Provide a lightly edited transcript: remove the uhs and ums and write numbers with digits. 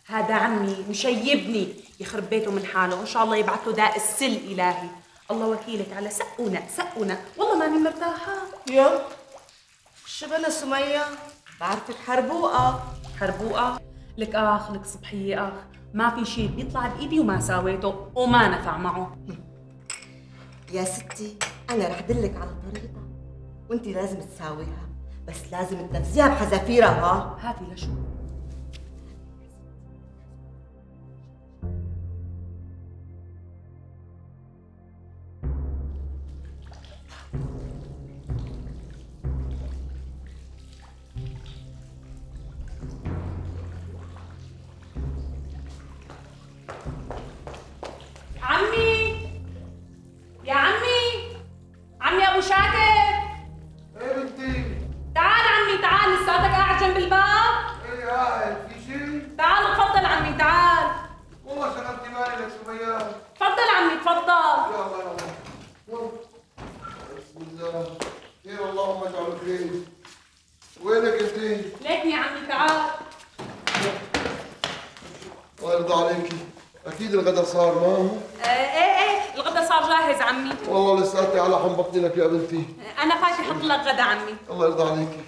هذا عمي مشيبني يخرب بيته من حاله، ان شاء الله يبعث له داء السل الهي. الله وكيلك على سقونا والله ماني مرتاحه. يا شبنا سمية، بعرفك حربوقة. حربوقه؟ لك لك صبحيه ما في شيء بيطلع بايدي وما ساويته وما نفع معه. يا ستي أنا رح دلك على طريقة وأنت لازم تساويها، بس لازم تنفذيها بحذافيرها. هاتي لشو؟ عمي يا عمي ابو شاكر. ايه بنتي؟ تعال عمي تعال، لساتك قاعد جنب الباب؟ ايه قاعد في شيء؟ تعال تفضل عمي تعال. والله شغلتي بالي لك سميات. تفضل عمي تفضل. يا الله يا الله. بسم الله. خير اللهم اجعله خير. وينك انت؟ ليك يا عمي تعال. الله يرضى عليكي. اكيد الغدا صار ما هو؟ ايه الغدا صار جاهز عمي. والله لساتي على حم بطني لك يا بنتي. انا فايته احط لك غدا عمي. الله يرضى عليكي.